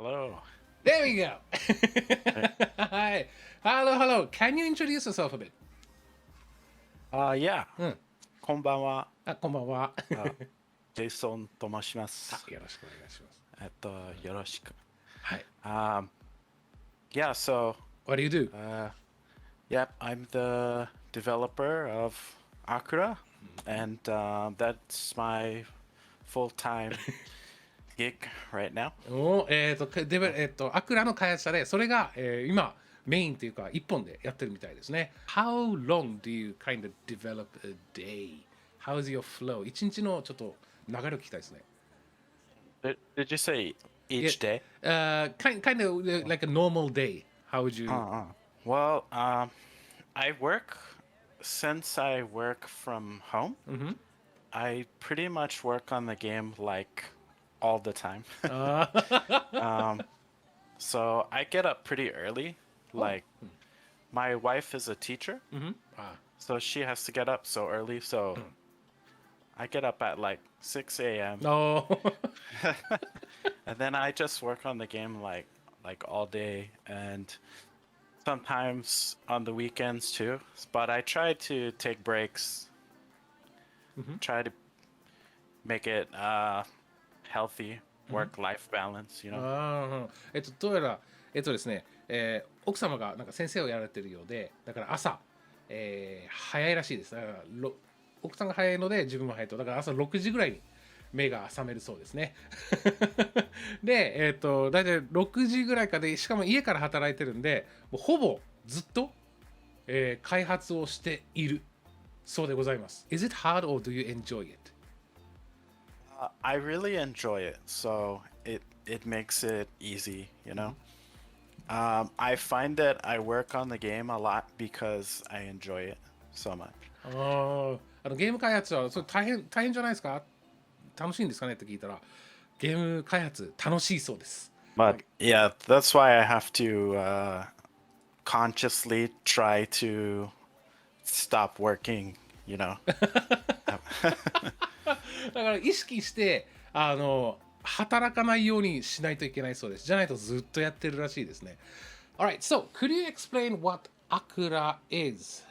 Hello. There we go. Hey. Hi. Hello, hello. Can you introduce yourself a bit? Yeah. うん。こんばんは。こんばんは。ジェイソンと申しまあ、す。よろしくお願いします。よろしく。はい。Yeah, so, What do you do? yep, I'm the developer of Akura, and that's my full-time gig right now. アクラの開発者で、それが、今、メインというか、一本でやってるみたいですね。How long do you kind of develop a day? How's your flow? 一日のちょっと流れを聞きたいですね。Did you say each day? Kind of like a normal day. How would you? Well, I work since I work from home. I pretty much work on the game like all the time. So I get up pretty early. Like my wife is a teacher, あ so she has to get up so early. So I get up at like 6 a.m. Oh. and then I just work on the game like all day and sometimes on the weekends too. But I try to take breaks. Try to make it healthy work-life balance, you know. どうやら、ですね、奥様がなんか先生をやられてるようで、だから朝、早いらしいです。だから奥さんが早いので自分も早いと。だから朝6時ぐらいに目が覚めるそうですね。で、大体6時ぐらいかで、しかも家から働いてるんで、もうほぼずっと、開発をしているそうでございます。Is it hard or do you enjoy it? I really enjoy it, so it makes it easy, you know. I find that I work on the game a lot because I enjoy it so much. ゲーム開発はそれ大変じゃないですか？楽しいんですかねって聞いたら、ゲーム開発楽しいそうです。But yeah, that's why I have to consciously try to stop working, you know. だから意識して働かないようにしないといけないそうです。じゃないとずっとやってるらしいですね。Alright, so could you explain what Akura is?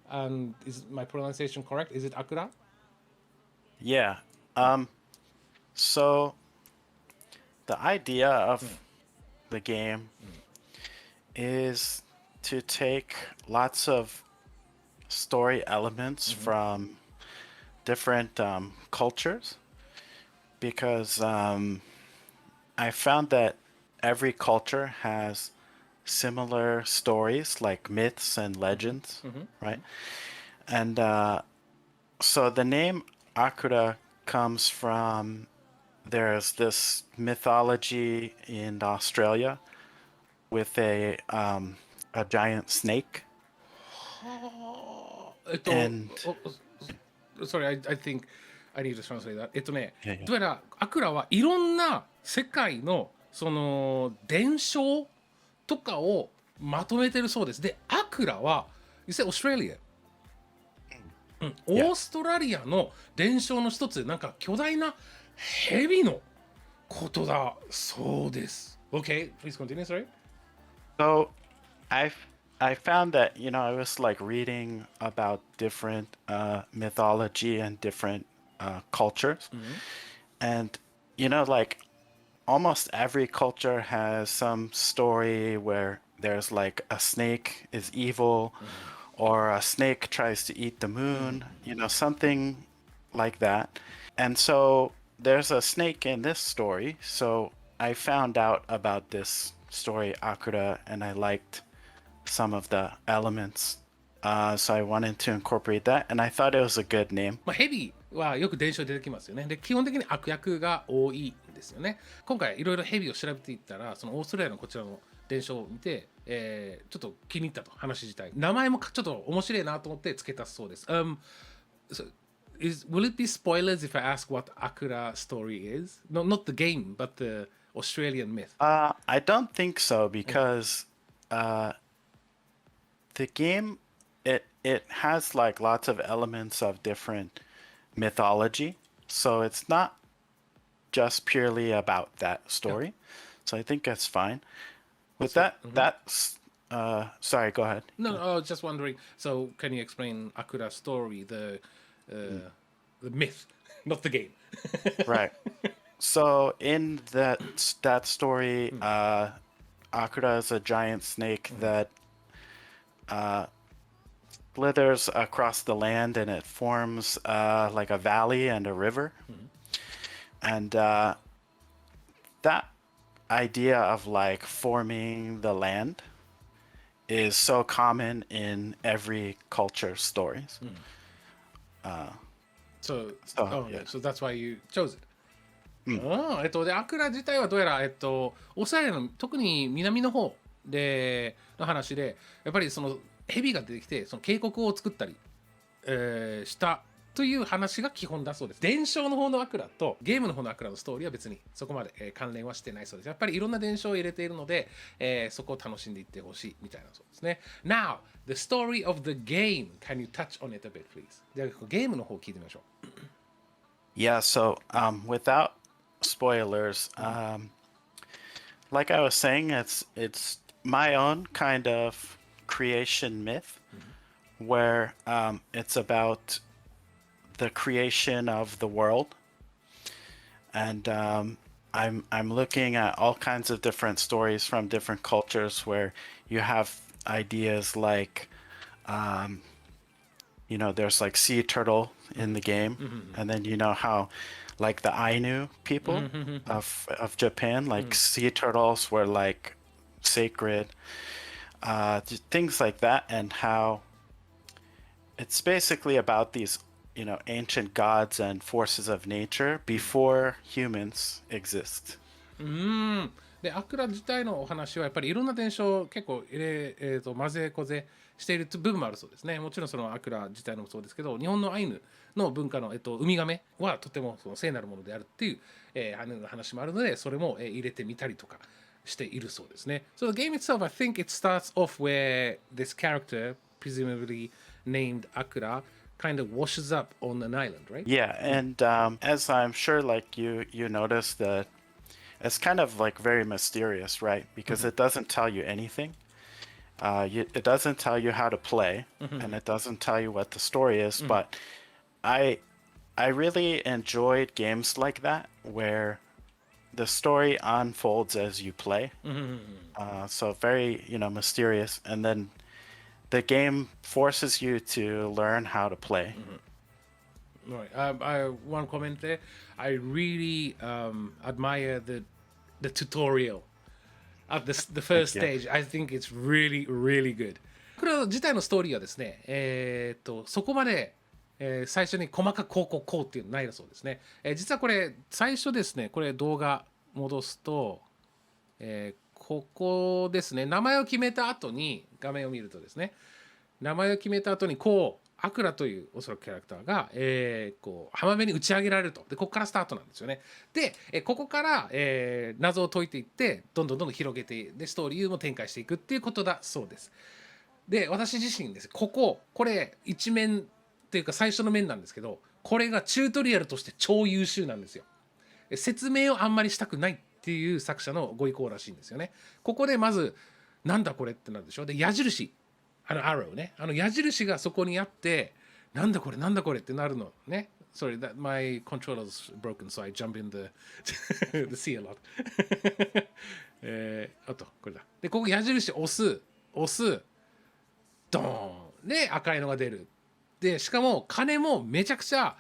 And is my pronunciation correct? Is it Akura? Yeah. So the idea of the game is to take lots of story elements from different cultures because I found that every culture has similar stories like myths and legends, right? And so the name Akura comes from there's this mythology in Australia with a giant snake. はsorry, I think I need to translate that. いやどうやらアクラはいろんな世界のその伝承とかをまとめてるそうです。で、アクラは、You say Australia? オーストラリアの伝承の一つで、なんか巨大な蛇のことだそうです。Okay, please continue, sorry. So I found that, you know, I was like reading about different mythology and different cultures. And, you know, like almost every culture has some story where there's like a snake is evil or a snake tries to eat the moon, you know, something like that. And so there's a snake in this story. So I found out about this story, Akura, and I liked some of the elements. So I wanted to incorporate that, and I thought it was a good name. まあ、ヘビはよく伝承出てきますよね。で、基本的に悪役が多いんですよね。今回いろいろヘビを調べていったら、そのオーストラリアのこちらの伝承を見て、ちょっと気に入ったと話自体。名前もちょっと面白いなと思って付けたそうです。So will it be spoilers if I ask what Akura story is? Not the game, but the Australian myth. I don't think so because the game it has like lots of elements of different mythology, so it's not just purely about that story. So I think that's fine. With that, that's sorry, go ahead. No, I was just wondering. So, can you explain Akura's story, the myth, not the game? Right. So in that story, Akura is a giant snake that slithers across the land, and it forms like a valley and a river. And that idea of like forming the land is so common in every culture stories. So, yeah. so that's why you chose it. でアクラ自体はどうやら、オーストラリアの特に南の方での話で、やっぱりその蛇が出てきてその渓谷を作ったり、したという話が基本だそうです。伝承の方のアクラとゲームの方のアクラのストーリーは別にそこまで、関連はしてないそうです。やっぱりいろんな伝承を入れているので、そこを楽しんでいってほしいみたいなそうですね。Now, the story of the game. Can you touch on it a bit, please? ではゲームの方を聞いてみましょう。Yeah, so without spoilers, like I was saying, it's my own kind of creation myth where it's about the creation of the world, and I'm looking at all kinds of different stories from different cultures where you have ideas like there's like sea turtle in the game, and then how like the Ainu people of Japan, like sea turtles were like sacred, things like that, and how it's basically about these ancient gods and forces of nature before humans exist. でアクラ自体のお話はやっぱりいろんな伝承を結構混ぜこぜしている部分もあるそうですね。もちろんそのアクラ自体のもそうですけど、日本のアイヌの文化の、ウミガメはとてもその聖なるものであるっていう、アイヌの話もあるので、それも、入れてみたりとかしているそうですね。So the game itself, I think it starts off where this character, presumably named Akura, kind of washes up on an island, right? Yeah, and as I'm sure like you noticed that it's kind of like very mysterious, right? Because it doesn't tell you anything. It doesn't tell you how to play, and it doesn't tell you what the story is. But I really enjoyed games like that where the story unfolds as you play. So very mysterious, and then the game forces you to learn how to play. Right. One comment there. I really admire the tutorial at the first stage. I think it's really, really good. これ自体のストーリーはですね、そこまで、最初に細かくこうっていうのないだそうですね。実はこれ最初ですね、これ動画戻すと、ここですね、名前を決めた後に画面を見るとですね、名前を決めた後にアクラというおそらくキャラクターが、浜辺に打ち上げられると。でここからスタートなんですよね。で、ここから、謎を解いていってどんどん広げてでストーリーも展開していくっていうことだそうです。で私自身ですこれ一面っていうか最初の面なんですけど、これがチュートリアルとして超優秀なんですよ。説明をあんまりしたくないっていう作者のご意向らしいんですよね。ここでまずなんだこれってなるでしょ。で矢印arrow ね、矢印がそこにあってなんだこれってなるのね。Sorry, that my controller's broken, so I jump in the sea a lot. あとこれだ。でここ矢印押すドーンで赤いのが出る。でしかも鐘もめちゃくちゃ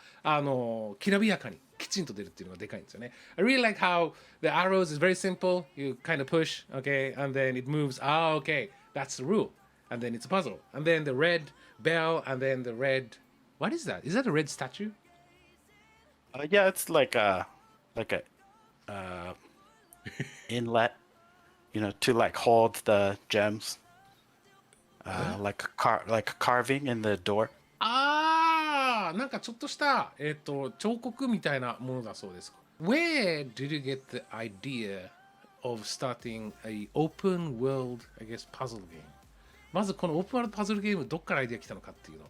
きらびやかにきちんと出るっていうのがでかいんですよね。I really like how the arrows is very simple. You kind of push, okay, and then it moves. Okay, that's the rule. And then it's a puzzle. And then the red bell, and then the red. What is that? Is that a red statue? Yeah, it's like a inlet, to like hold the gems. Like a carving in the door. なんかちょっとした彫刻みたいなものだそうです。Where did you get the idea of starting a open world, I guess, puzzle game? まずこのオープンワールドパズルゲームどっからアイデア来たのかっていうのを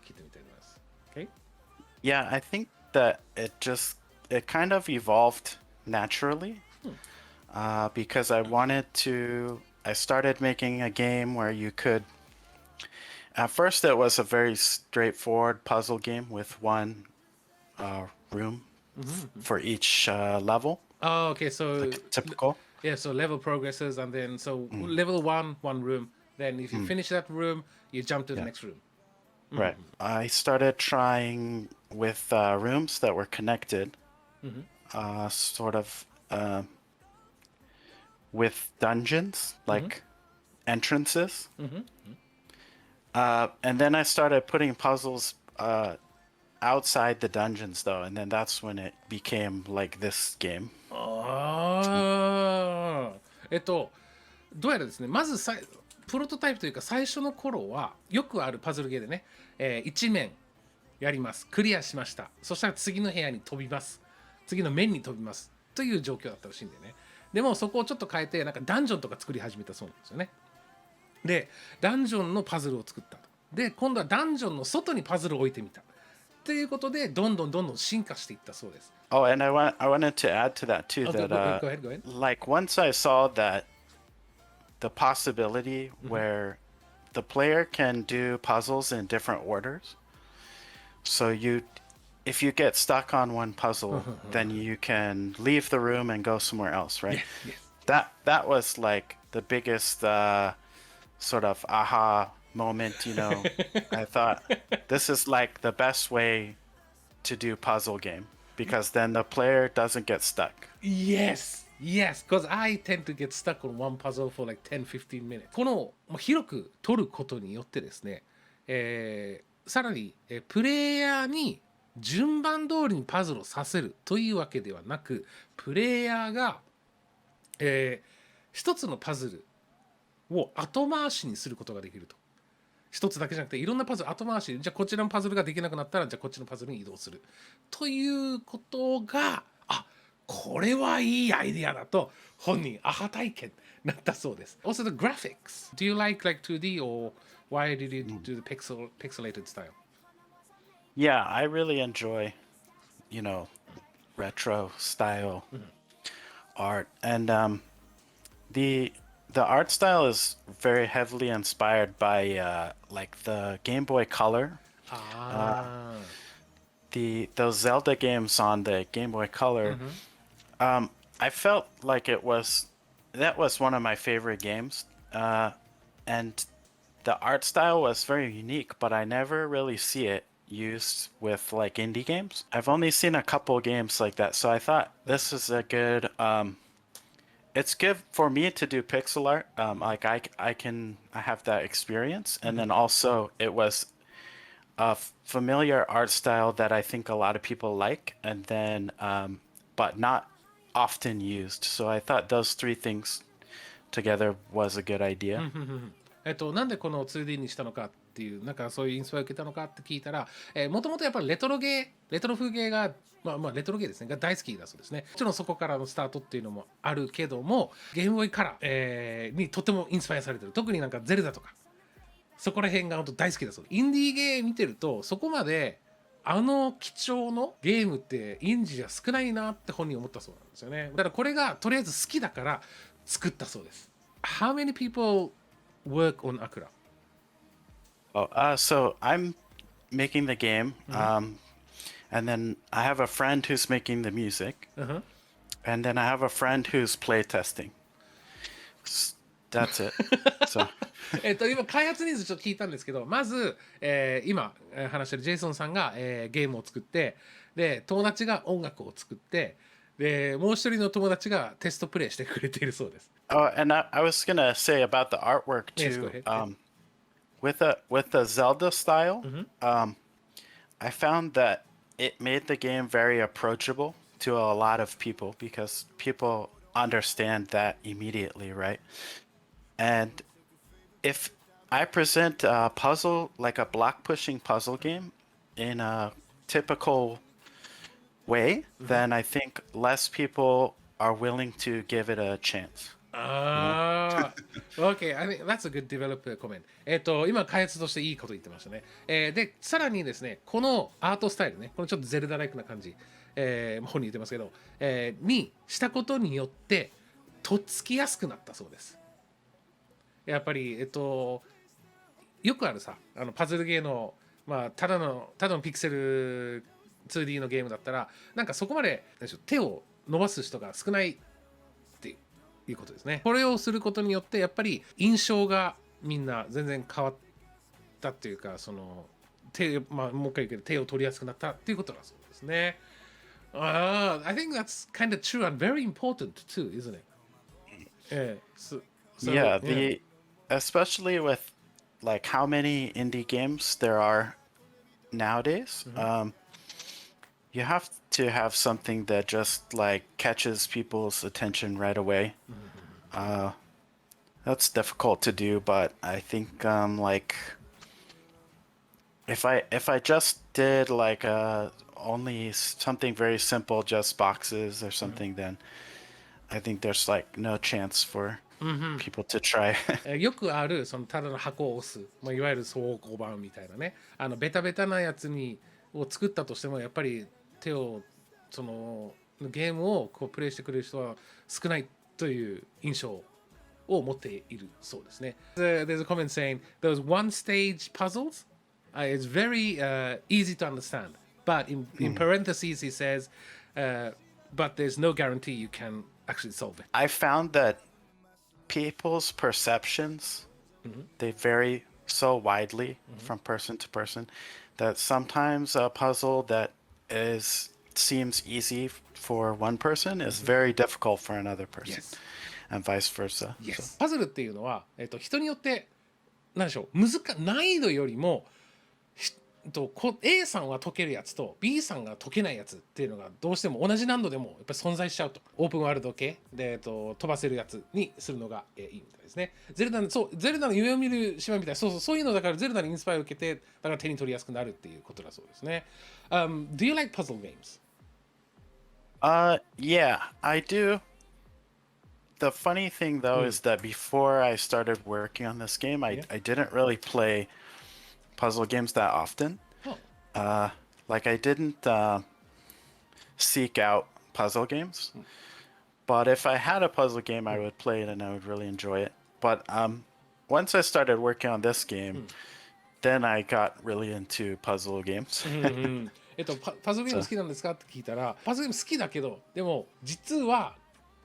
聞いてみたいと思います。Okay? Yeah, I think that it kind of evolved naturally. because I started making a game where you could. At first, it was a very straightforward puzzle game with one room for each level, Oh, okay. So like typical. yeah, so level progresses, and then level one room. Then if you finish that room, you jump to the Yeah. next room. Right. I started trying with rooms that were connected, sort of with dungeons, like entrances. And then I started putting puzzles outside the dungeons, though, and then that's when it became like this game. ああ、どうやらですね、まずプロトタイプというか最初の頃はよくあるパズルゲーでね、1面やります、クリアしました、そしたら次の部屋に飛びます、次の面に飛びますという状況だったらしいんだよね。でもそこをちょっと変えてなんかダンジョンとか作り始めたそうなんですよね。でダンジョンのパズルを作ったと。で今度はダンジョンの外にパズルを置いてみたということでどんどん進化していったそうです。Oh, and I wanted to add to that too, Okay, that go ahead. like once I saw that the possibility where the player can do puzzles in different orders. So if you get stuck on one puzzle, then you can leave the room and go somewhere else, right? Yes. That was like the biggest sort of aha moment, I thought this is like the best way to do puzzle game because then the player doesn't get stuck. Yes, because I tend to get stuck on one puzzle for like 10-15 minutes. この広く取ることによってですね、さらにプレイヤーに順番通りにパズルをさせるというわけではなく、プレイヤーが、一つのパズルを後回しにすることができると。一つだけじゃなくていろんなパズル後回し、じゃあこちらのパズルができなくなったらじゃあこっちのパズルに移動するということが、これはいいアイデアだと本人アハ体験になったそうです。Also the graphics. Do you like 2D or why did you do the pixelated style? Yeah, I really enjoy, retro style art, and the art style is very heavily inspired by like the Game Boy Color. Those Zelda games on the Game Boy Color. I felt like that was one of my favorite games, and the art style was very unique, but I never really see it used with like indie games. I've only seen a couple games like that, so I thought this is a good it's good for me to do pixel art. Like I have that experience, and then also it was a familiar art style that I think a lot of people like, and then but not often used. So I thought those three things together was a good idea. なんでこの 2D にしたのかっていう、なんかそういうインスパイアを受けたのかって聞いたら、もともとやっぱりレトロ風芸が、レトロゲーですねが大好きだそうですね。もちろんそこからのスタートっていうのもあるけども、ゲームボーイカラー、にとてもインスパイアされてる。特になんかゼルダとかそこら辺が本当大好きだそうです。インディーゲー見てるとそこまで貴重のゲームってインジじゃ少ないなって本人思ったそうなんですよね。だからこれがとりあえず好きだから作ったそうです。How many people work on Akura? So I'm making the game, and then I have a friend who's making the music, and then I have a friend who's playtesting. That's it. So 今開発ニーズちょっと聞いたんですけど、まず、今話してるジェイソンさんが、ゲームを作って、で友達が音楽を作って、でもう一人の友達がテストプレイしてくれているそうです。and I was gonna say about the artwork Yes, go too. ahead. With the Zelda style, I found that it made the game very approachable to a lot of people because people understand that immediately, right? And if I present a puzzle, like a block pushing puzzle game, in a typical way, then I think less people are willing to give it a chance. Okay, I think that's a good developer comment. 今開発としていいこと言ってましたね。でさらにですね、このアートスタイルね、このちょっとゼルダライクな感じ、本に言ってますけど、にしたことによってとっつきやすくなったそうです。やっぱりよくあるさパズルゲーのただのピクセル 2D のゲームだったらなんかそこまで手を伸ばす人が少ないっていうことですね。これをすることによってやっぱり印象がみんな全然変わったっていうかもう一回言うけど手を取りやすくなったっていうことだそうですね。I think that's kind of true and very important too, isn't it? Yeah, especially with like how many indie games there are nowadays. You have to have something that just like catches people's attention right away. That's difficult to do, but I think like if I just did like only something very simple, just boxes or something, then I think there's like no chance for people to try. よくあるただの箱を押す、いわゆる倉庫版みたいなねベタベタなやつを作ったとしてもやっぱり手をゲームをプレイしてくれる人は少ないという印象を持っているそうですね。There's a comment saying those one stage puzzles is very easy to understand, but in parentheses he says, but there's no guarantee you can actually solve it. I found that people's perceptions they vary so widely from person to person that sometimes a puzzle that seems easy for one person is very difficult for another person, Yes. and vice versa. Yes. パズルっていうのは、人によって何でしょう難易度よりもA さんは解けるやつと B さんが解けないやつっていうのがどうしても同じ難度でもやっぱり存在しちゃうと。オープンワールド系で、飛ばせるやつにするのが、いいみたいですね。ゼルダの夢を見る島みたいなそういうのだからゼルダにインスパイアを受けてだから手に取りやすくなるっていうことだそうですね。Do you like puzzle games? Yeah, I do. The funny thing though is that before I started working on this game, I didn't really play puzzle games that often. Like I didn't seek out puzzle games. But if I had a puzzle game, I would play it and I would really enjoy it. But once I started working on this game, then I got really into puzzle games. パズルゲーム好きなんですかって聞いたらパズルゲーム好きだけどでも実は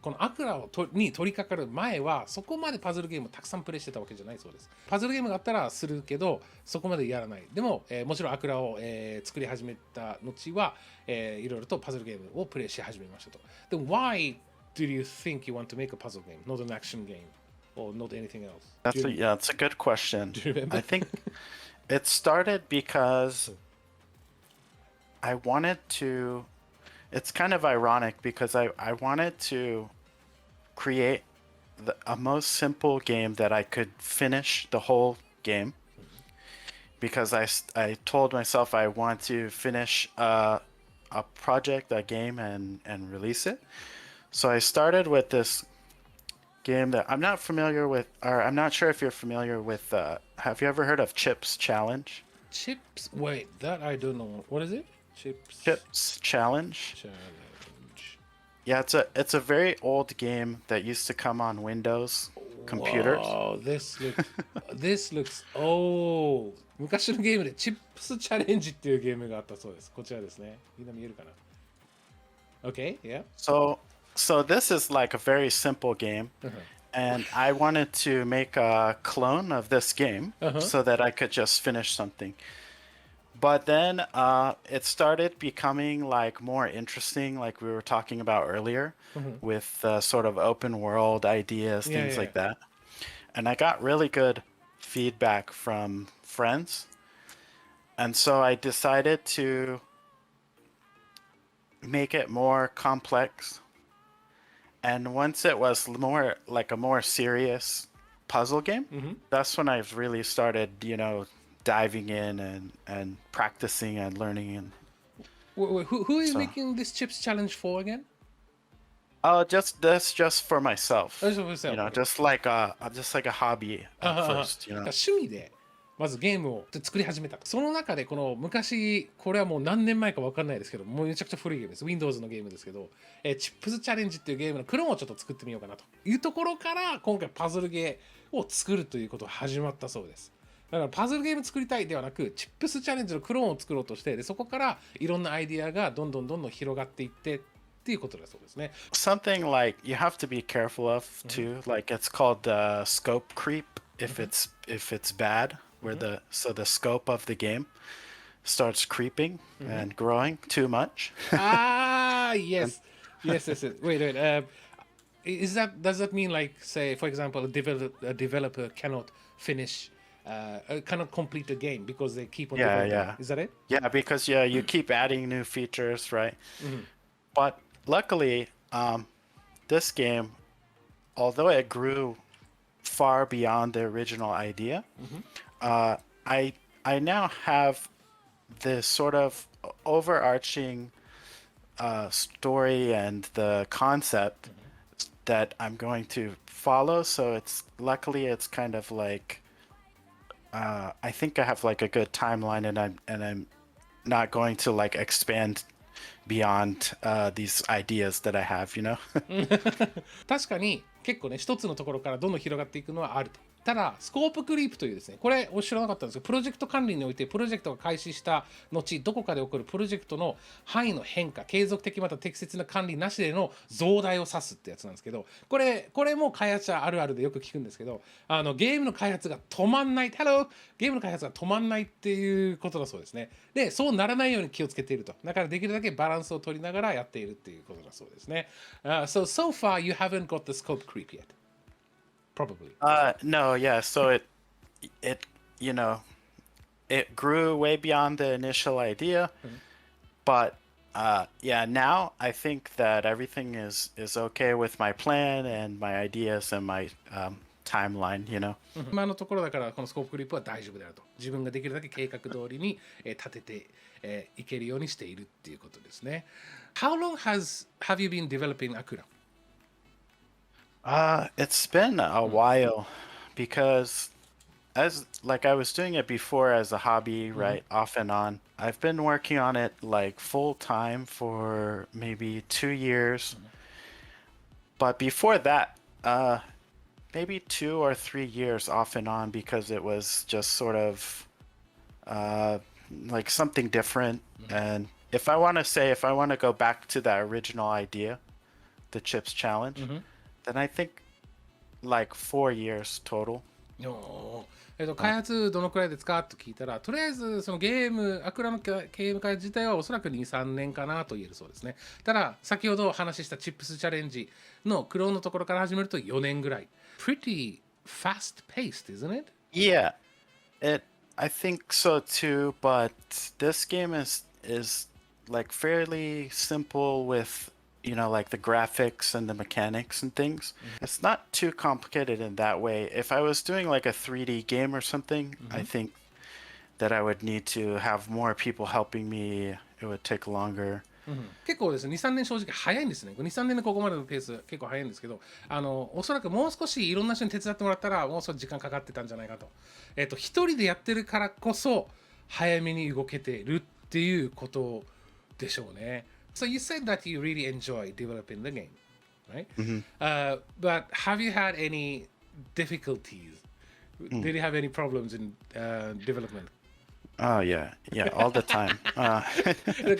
このアクラに取り掛かる前はそこまでパズルゲームをたくさんプレイしてたわけじゃないそうです。パズルゲームがあったらするけどそこまでやらない。でも、もちろんアクラを、作り始めた後は、いろいろとパズルゲームをプレイし始めましたと。でも Why do you think you want to make a puzzle game, not an action game, or not anything else? That's a good question. Do you remember? I think it started because I wanted to. It's kind of ironic because I wanted to create a most simple game that I could finish the whole game. Because I told myself I want to finish a project, a game, and release it. So I started with this game that I'm not familiar with, or I'm not sure if you're familiar with. Have you ever heard of Chips Challenge? Chips? Wait, that I don't know. What is it? Chips Challenge. Yeah, it's a very old game that used to come on Windows computers. Wow, this looks old. 昔のゲームでチップスチャレンジっていうゲームがあったそうです。こちらですね。みんな見えるかな ?Okay, yeah. So this is like a very simple game. And I wanted to make a clone of this game so that I could just finish something. But then it started becoming like more interesting, like we were talking about earlier, with sort of open world ideas, things like that. And I got really good feedback from friends. And so I decided to make it more complex. And once it was more like a more serious puzzle game, that's when I really started, diving in and practicing and learning. And who are you making this chips challenge for again? Just for myself. Just for yourself, okay. Just like a hobby at first. 趣味でまずゲームを作り始めた。その中でこの昔、これはもう何年前か分かんないですけど、もうめちゃくちゃ古いゲームです。Windows のゲームですけど、チップスチャレンジっていうゲームのクローンをちょっと作ってみようかなというところから、今回パズルゲーを作るということが始まったそうです。だからパズルゲーム作りたいではなく、チップスチャレンジのクローンを作ろうとして、でそこからいろんなアイディアがどんどん広がっていってっていうことだそうですね。Something like you have to be careful of too. Like it's called scope creep if it's bad, where the scope of the game starts creeping and growing too much. Yes. Yes. Wait. Does that mean like, say, for example, a developer cannot finish, cannot complete the game because they keep on developing? Yeah. Is that it? Yeah, because you keep adding new features, right? But luckily, this game, although it grew far beyond the original idea, I now have this sort of overarching story and the concept that I'm going to follow. So it's kind of like I think I have like a good timeline, and I'm not going to like expand beyond these ideas that I have, you know? 確かに結構ね、一つのところからどんどん広がっていくのはあると。ただスコープクリープというですね、これ知らなかったんですけど、プロジェクト管理においてプロジェクトが開始した後、どこかで起こるプロジェクトの範囲の変化、継続的また適切な管理なしでの増大を指すってやつなんですけど、これも開発者あるあるでよく聞くんですけど、ゲームの開発が止まんない、ゲームの開発が止まんないっていうことだそうですね。で、そうならないように気をつけていると。だからできるだけバランスを取りながらやっているっていうことだそうですね。So far you haven't got the scope creep yet. Probably. No, yeah. So it you know it grew way beyond the initial idea, but yeah, now I think that everything is okay with my plan and my ideas and my timeline, you know. 今のところだからこのスコープクリップは大丈夫であると。自分ができるだけ計画通りに立てていけるようにしているっていうことですね。How long have you been developing Akura? It's been a while because as like I was doing it before as a hobby, right, off and on. I've been working on it like full time for maybe 2 years. But before that, maybe 2 or 3 years off and on because it was just sort of like something different. And if I want to go back to that original idea, the chips challenge, then I think like 4 years total. 開発どのくらいですかと聞いたら、とりあえずそのゲーム、アクラのゲーム開発自体はおそらく2、3年かなと言えるそうですね。ただ、先ほど話したチップスチャレンジのクローンのところから始めると4年ぐらい。Pretty fast paced, isn't it? Yeah, I think so too, but this game is like fairly simple with like the graphics and the mechanics and things. It's not too complicated in that way. If I was doing like a 3D game or something, I think that I would need to have more people helping me. It would take longer. 結構ですね、2、3年正直早いんですね。2、3年でここまでのペース結構早いんですけど、おそらくもう少しいろんな人に手伝ってもらったらもう少し時間かかってたんじゃないかと。一人でやってるからこそ早めに動けてるっていうことでしょうね。So you said that you really enjoy developing the game, right? But have you had any difficulties? Did you have any problems in development? Oh yeah, all the time.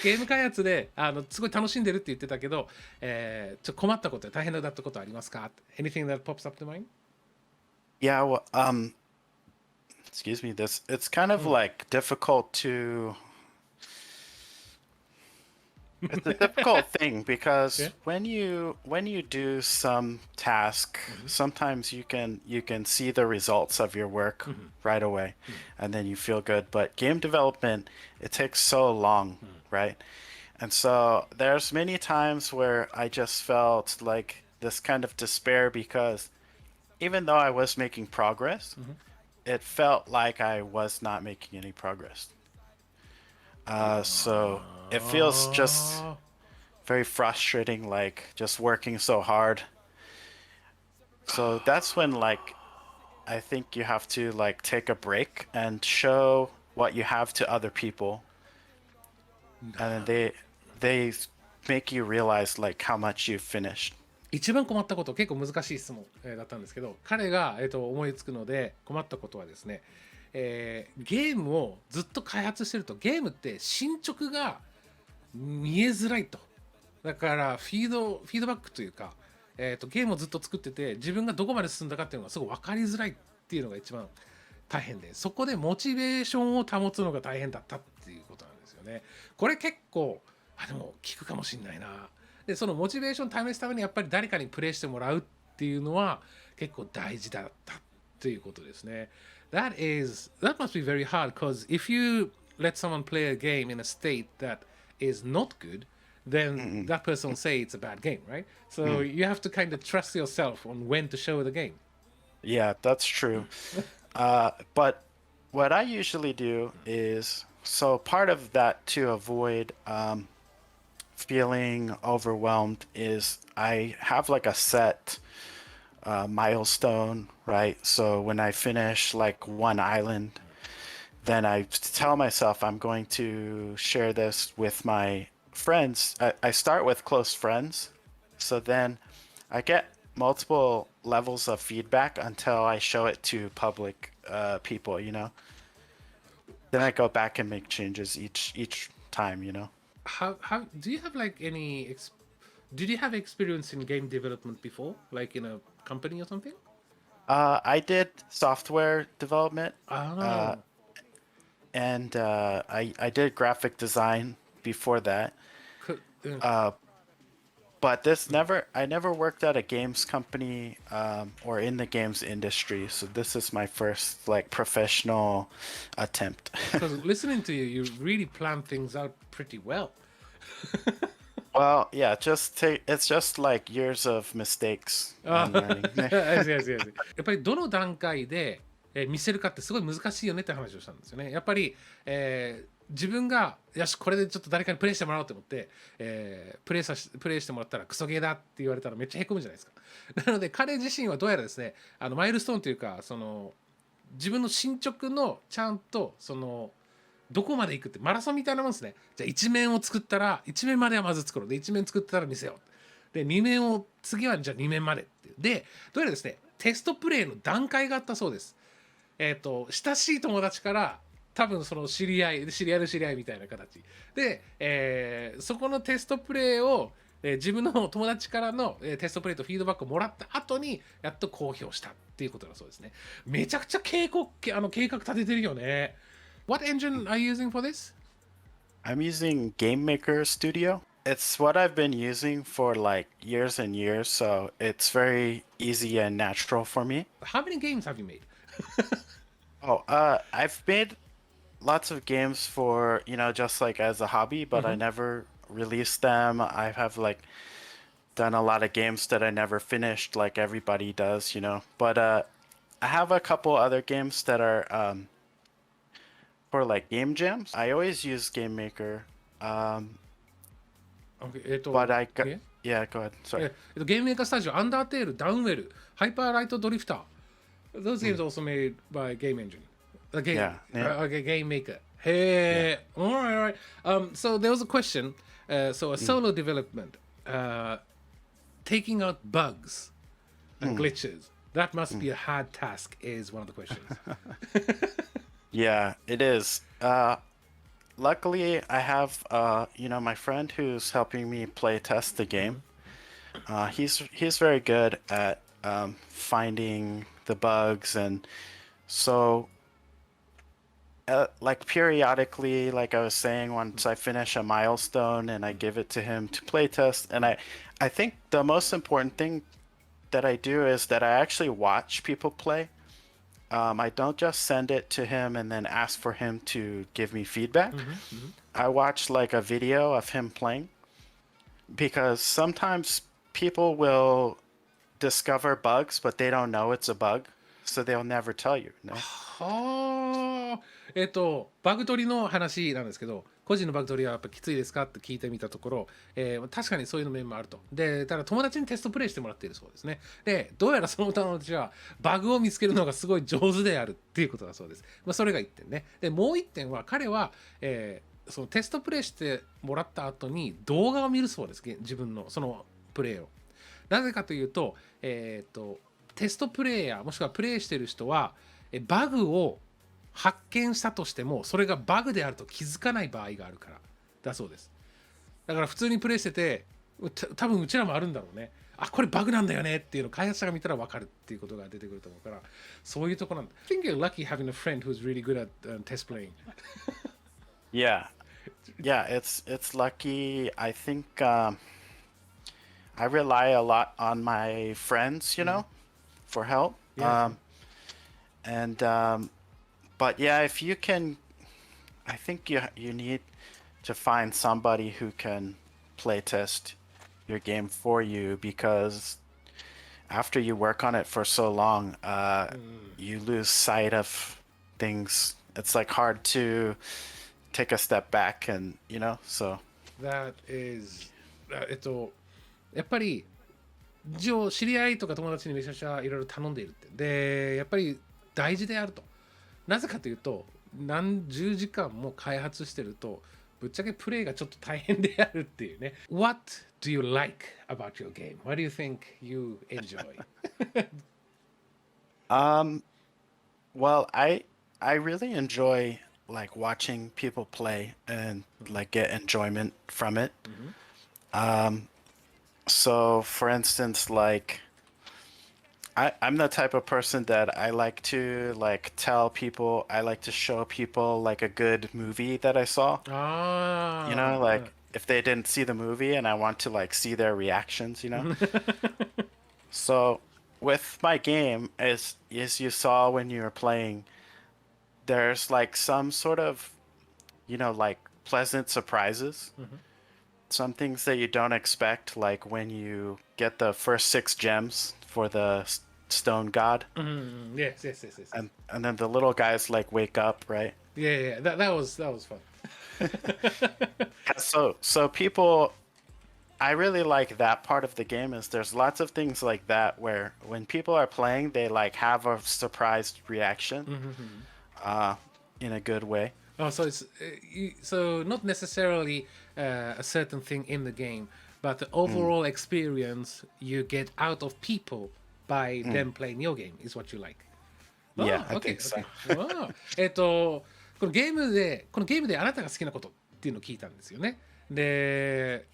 ゲーム開発ですごい楽しんでるって言ってたけど、ちょっと困ったことや大変だったことありますか？ Anything that pops up to mind? Yeah, well, excuse me. It's kind of like difficult to. It's a difficult thing because when you do some task, sometimes you can see the results of your work right away, and then you feel good. But game development, it takes so long, right? And so there's many times where I just felt like this kind of despair because even though I was making progress, it felt like I was not making any progress. So it feels just very frustrating, like just working so hard. So that's when like I think you have to like take a break and show what you have to other people, and then they make you realize like how much you've finished. 一番困ったこと、結構難しい質問、だったんですけど、彼が、思いつくので困ったことはですね、ゲームをずっと開発してると、ゲームって進捗が見えづらいと。だからフィードバックというか、ゲームをずっと作ってて自分がどこまで進んだかっていうのがすごい分かりづらいっていうのが一番大変で、そこでモチベーションを保つのが大変だったっていうことなんですよね。これ結構でも効くかもしんないな。でそのモチベーション試すためにやっぱり誰かにプレイしてもらうっていうのは結構大事だったっていうことですね。That must be very hard because if you let someone play a game in a state that is not good, then that person will say it's a bad game, right? So you have to kind of trust yourself on when to show the game. Yeah, that's true. But what I usually do is, so part of that to avoid feeling overwhelmed is I have like a set milestone, right? So when I finish like one island, then I tell myself I'm going to share this with my friends. I start with close friends. So then I get multiple levels of feedback until I show it to public people, you know? Then I go back and make changes each time, you know? How do you have like did you have experience in game development before, like in a company or something? I did software development, Oh, and I did graphic design before that. could, But I never worked at a games company or in the games industry. So this is my first like professional attempt. because listening to you, you really plan things out pretty well. Well, yeah, it's just like years of mistakes and learning. やっぱりどの段階で見せるかってすごい難しいよねって話をしたんですよね。やっぱり、自分がよしこれでちょっと誰かにプレイしてもらおうと思って、プレイしてもらったらクソゲーだって言われたらめっちゃへこむじゃないですか。なので彼自身はどうやらですね、マイルストーンというかその自分の進捗のちゃんとそのどこまで行くってマラソンみたいなもんですね。じゃあ1面を作ったら1面まではまず作ろう。で1面作ったら見せよう。で2面を次はじゃあ2面までっていう。でどうやらですねテストプレイの段階があったそうです。親しい友達から多分その知り合いみたいな形で、そこのテストプレイを、自分の友達からの、テストプレイとフィードバックをもらった後にやっと公表したっていうことだそうですね。めちゃくちゃ計画立ててるよね。What engine are you using for this? I'm using Game Maker Studio. It's what I've been using for like years and years, so it's very easy and natural for me. How many games have you made? I've made lots of games for, just like as a hobby, but I never released them. I have like done a lot of games that I never finished, like everybody does, But I have a couple other games that are for like game jams. I always use Game Maker, Okay, but yeah? yeah, go ahead. Sorry. ゲームメーカースタジオ、アンダーテール、ダウンウェル、ハイパーライトドリフター。Those games also made by Game Engine. Game Maker. Hey, all right. So there was a question. So a solo development, taking out bugs and glitches. That must be a hard task. Is one of the questions. Yeah, it is. Luckily, I have my friend who's helping me play test the game. He's very good at finding the bugs, and so like periodically, like I was saying, once I finish a milestone and I give it to him to play test, and I think the most important thing that I do is that I actually watch people play. I don't just send it to him and then ask for him to give me feedback. I watch like a video of him playing, because sometimes people will discover bugs, but they don't know it's a bug, so they'll never tell you. はあ、バグ取りの話なんですけど、個人のバグ取りはやっぱきついですかって聞いてみたところ、確かにそういう面もあると。で、ただ友達にテストプレイしてもらっているそうですね。で、どうやらその友達はバグを見つけるのがすごい上手であるっていうことだそうです。それが1点ね。で、もう1点は彼は、そのテストプレイしてもらった後に動画を見るそうです。自分のそのプレイを。なぜかというと、テストプレイヤーもしくはプレイしてる人はバグを発見したとしてもそれがバグであると気づかない場合があるからだそうです。だから普通にプレイしてて多分うちらもあるんだろうね。あ、これバグなんだよねっていうのを開発者が見たら分かるっていうことが出てくると思うから、そういうところなんだ。I think you're lucky having a friend who's really good at test playing. Yeah, yeah, it's lucky. I think I rely a lot on my friends, for help. Yeah. And but yeah, if you can, I think you need to find somebody who can play test your game for you because after you work on it for so long, you lose sight of things. It's like hard to take a step back and so. That is やっぱり一応知り合いとか友達にめちゃくちゃいろいろ頼んでいるってでやっぱり大事であると。なぜかというと何十時間も開発してるとぶっちゃけプレイがちょっと大変であるっていうね。What do you like about your game? What do you think you enjoy? Well, I really enjoy like watching people play and like get enjoyment from it. So for instance, like I'm the type of person that I like to like tell people, I like to show people like a good movie that I saw. Like if they didn't see the movie and I want to like see their reactions. So with my game, as you saw when you were playing, there's like some sort of, like pleasant surprises. Some things that you don't expect, like when you get the first 6 gems for the stone god, Yes. and then the little guys like wake up, right? Yeah. That was fun. So people, I really like that part of the game. Is there's lots of things like that where when people are playing, they like have a surprised reaction, in a good way. Oh, so it's so not necessarily a certain thing in the game, but the overall experience you get out of people by them playing your game is what you like. Yeah, I okay, think so. okay. このゲームであなたが好きなことっていうのを聞いたんですよね。で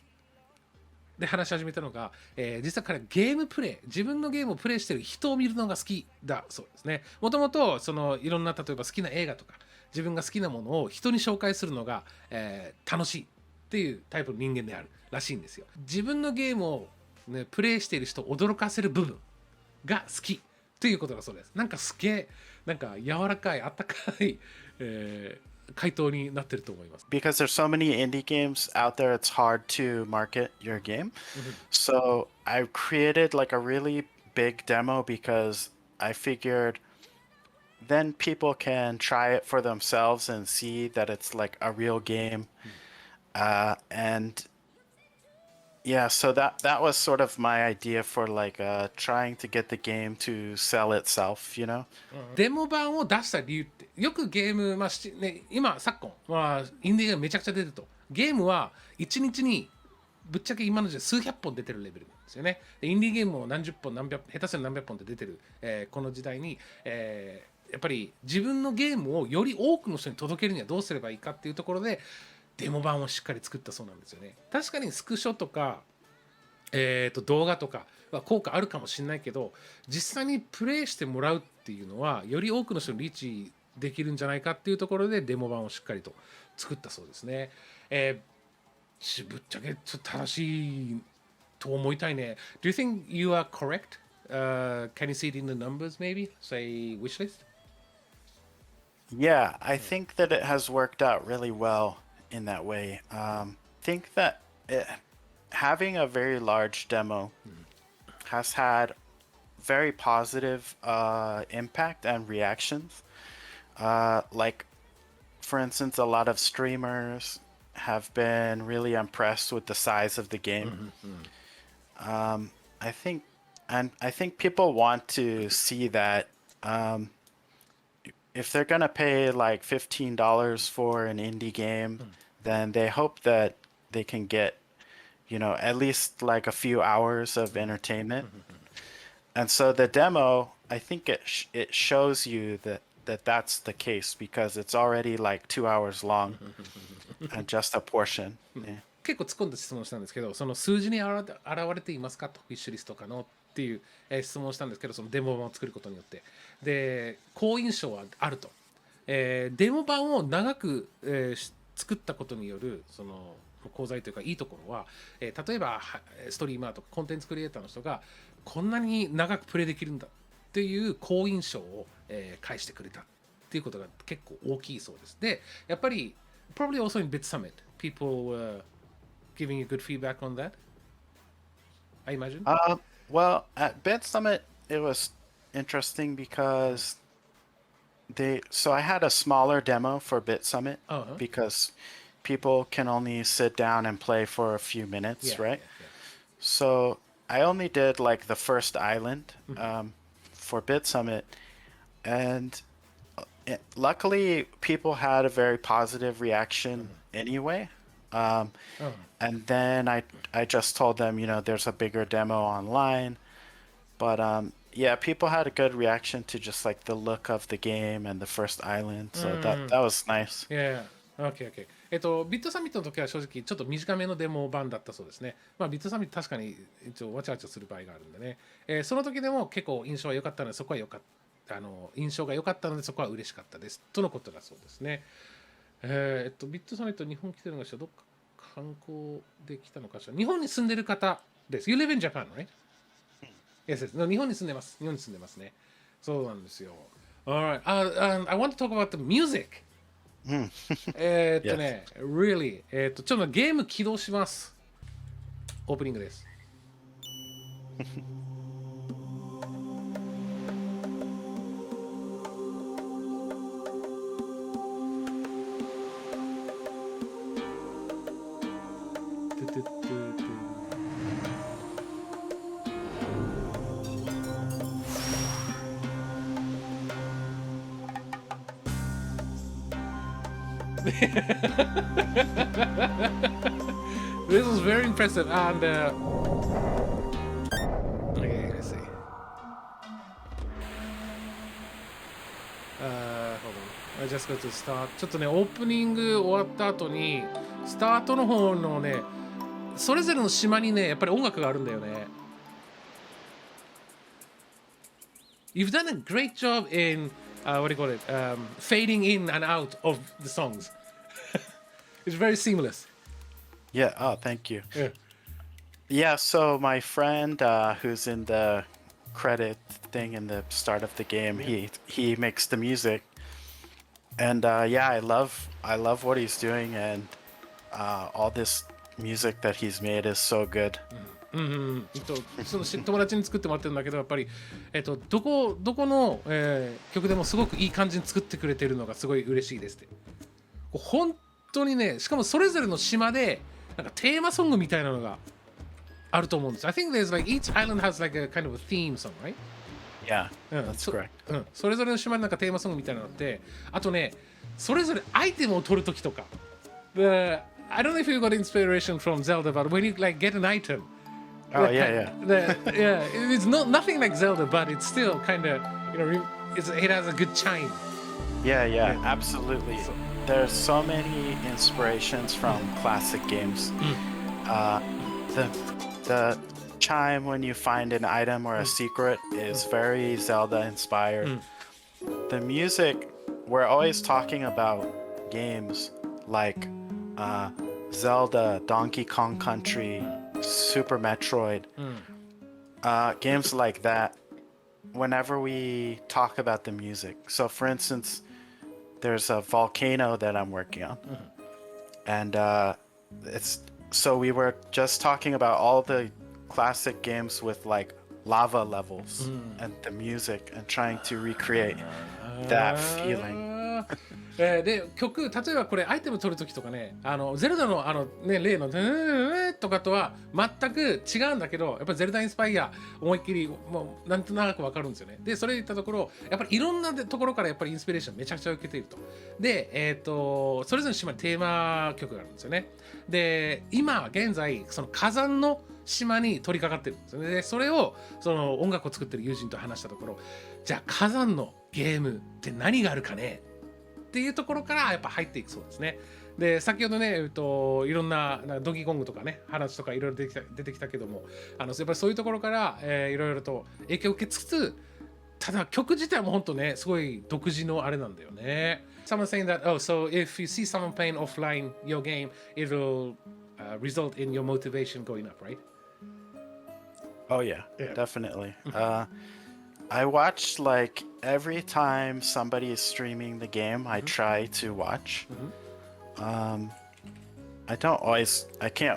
話し始めたのが、実は彼自分のゲームをプレイしてる人を見るのが好きだそうですね。もともとそのいろんな例えば好きな映画とか自分が好きなものを人に紹介するのが、楽しいっていうタイプの人間であるらしいんですよ。自分のゲームを、ね、プレイしている人を驚かせる部分が好きということだそうです。なんかすげえなんか柔らかいあったかい、回答になってると思います。Because there's so many indie games out there, it's hard to market your game. So I created like a really big demo because I figured then people can try it for themselves and see that it's like a real game. And yeah, so that was sort of my idea for like trying to get the game to sell itself. デモ版を出した理由ってよくゲーム、今昨今、インディーがめちゃくちゃ出てるとゲームは1日にぶっちゃけ今の時代数百本出てるレベルなんですよね。でインディーゲームも何十本下手する何百本って出てる、この時代に、やっぱり自分のゲームをより多くの人に届けるにはどうすればいいかっていうところでデモ版をしっかり作ったそうなんですよね。確かにスクショとか、動画とかは効果あるかもしれないけど実際にプレイしてもらうっていうのはより多くの人にリーチできるんじゃないかっていうところでデモ版をしっかりと作ったそうですね。ぶっちゃけちょっと正しいと思いたいね。Do you think you are correct? Can you see it in the numbers maybe? Say wish list? Yeah, I think that it has worked out really well in that way. Think that having a very large demo has had very positive impact and reactions. Like, for instance, a lot of streamers have been really impressed with the size of the game. I think, and I think people want to see that if they're gonna pay like $15 for an indie game, then they hope that they can get, at least like a few hours of entertainment. And so the demo, I think it shows you that's the case because it's already like 2 hours long and just a portion. Yeah. 結構突っ込んだ質問したんですけど、その数字に現れていますかと、フィッシュリストかのっていう、質問をしたんですけど、そのデモ版を作ることによって。で、好印象はあると。デモ版を長く、作ったことによる、その、功罪というかいいところは、例えばストリーマーとかコンテンツクリエイターの人がこんなに長くプレイできるんだっていう好印象を、返してくれたっていうことが結構大きいそうです。で、やっぱり probably also in BitSummit people were giving you good feedback on that, I imagine. Well, at BitSummit it was interesting because so I had a smaller demo for BitSummit because people can only sit down and play for a few minutes, right? So I only did like the first island for BitSummit, and luckily people had a very positive reaction anyway. And then I just told them, there's a bigger demo online, but yeah, people had a good reaction to just like the look of the game and the first island, so that was nice. Yeah. Okay. ビットサミットの時は正直ちょっと短めのデモ版だったそうですね。まあビットサミット確かに一応わちゃわちゃする場合があるんでね。その時でも結構印象は良かったのでそこは印象が良かったのでそこは嬉しかったですとのことだそうですね。ビットサミット日本来てるのかしら、どっか観光で来たのかしら。日本に住んでる方です。You live in Japan, right? Yes, yes. 日本に住んでます。日本に住んでますね。そうなんですよ。Alright. I want to talk about the music. Really ちょっとゲーム起動します。オープニングです。This was very impressive and okay, let's see. Hold on. I just got to start. ちょっとね、オープニング終わった後にスタートの方のね、それぞれの島にね、やっぱり音楽があるんだよね。You've done a great job in what do you call it? Fading in and out of the songs. It's very seamless. Yeah. Oh, thank you. Yeah. So my friend, who's in the credit thing in the start of the game, he makes the music, and yeah, I love what he's doing, and all this music that he's made is so good. その友達に作ってもらってるんだけど、やっぱり、どこの、曲でもすごくいい感じに作ってくれてるのがすごい嬉しいですって。本当にね、しかもそれぞれの島でなんかテーマソングみたいなのがあると思うんです。I think there's like each island has like a kind of a theme song, right? Yeah, that's correct. それぞれの島になんかテーマソングみたいなのがあって、あとね、それぞれアイテムを取るときとか。I don't know if you got inspiration from Zelda, but when you like get an item. Oh yeah. It's nothing like Zelda, but it's still kind of, it has a good chime. Yeah, absolutely. There's so many inspirations from classic games. The chime when you find an item or a secret is very Zelda inspired. The music, we're always talking about games like Zelda, Donkey Kong Country, Super Metroid, games like that. Whenever we talk about the music, so for instance, there's a volcano that I'm working on, and so we were just talking about all the classic games with like lava levels and the music and trying to recreate that feeling. で曲、例えばこれアイテム取るときとかね、ゼルダの例のとかとは全く違うんだけど、やっぱりゼルダインスパイア思いっきりもうなんとなくわかるんですよね。でそれ言ったところ、やっぱりいろんなところからやっぱりインスピレーションめちゃくちゃ受けていると。でそれぞれの島にテーマ曲があるんですよね。で今現在その火山の島に取り掛かってるんですよね。でそれをその音楽を作ってる友人と話したところ、じゃあ火山のゲームって何があるかねっていうところからやっぱ入っていくそうですね。で先ほどね、いろんなドンキーコングとかね話とかいろいろ出てきたけども、やっぱりそういうところから、いろいろと影響を受けつつ、ただ曲自体も本当ねすごい独自のあれなんだよね。Someone saying that, oh, so if you see someone playing offline your game, it'll result in your motivation going up, right? Oh yeah, Yeah. definitely. I watch like every time somebody is streaming the game, I try to watch. I can't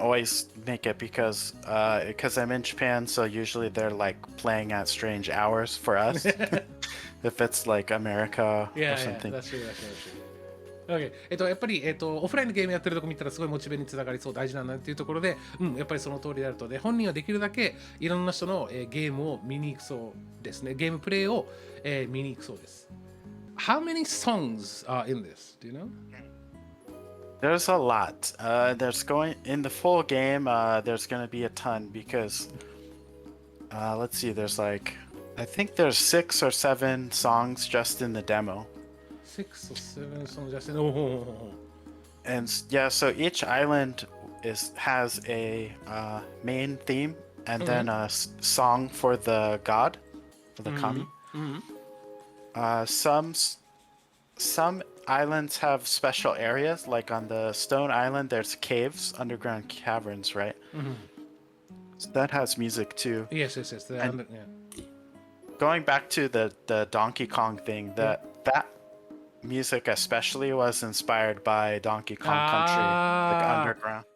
always make it because I'm in Japan, so usually they're like playing at strange hours for us. If it's like America or Yeah, something. that's true, that's true. Okay. やっぱり、オフラインのゲームやってるとこ見たらすごいモチベにつながりそう大事なんだっていうところで、やっぱりその通りであると。で本人はできるだけいろんな人の、ゲームを見に行くそうですね。ゲームプレイを、見に行くそうです。How many songs are in this? Do you know? There's a lot. In the full game. There's going to be a ton because let's see. I think there's 6 or 7 songs just in the demo. 6 or 7 songs just in. Oh. And yeah, so each island has a main theme and then a song for the god, for the kami. Some islands have special areas, like on the Stone Island, there's caves, underground caverns, right? So that has music too. Yes. Going back to the Donkey Kong thing, that music especially was inspired by Donkey Kong Country, like underground.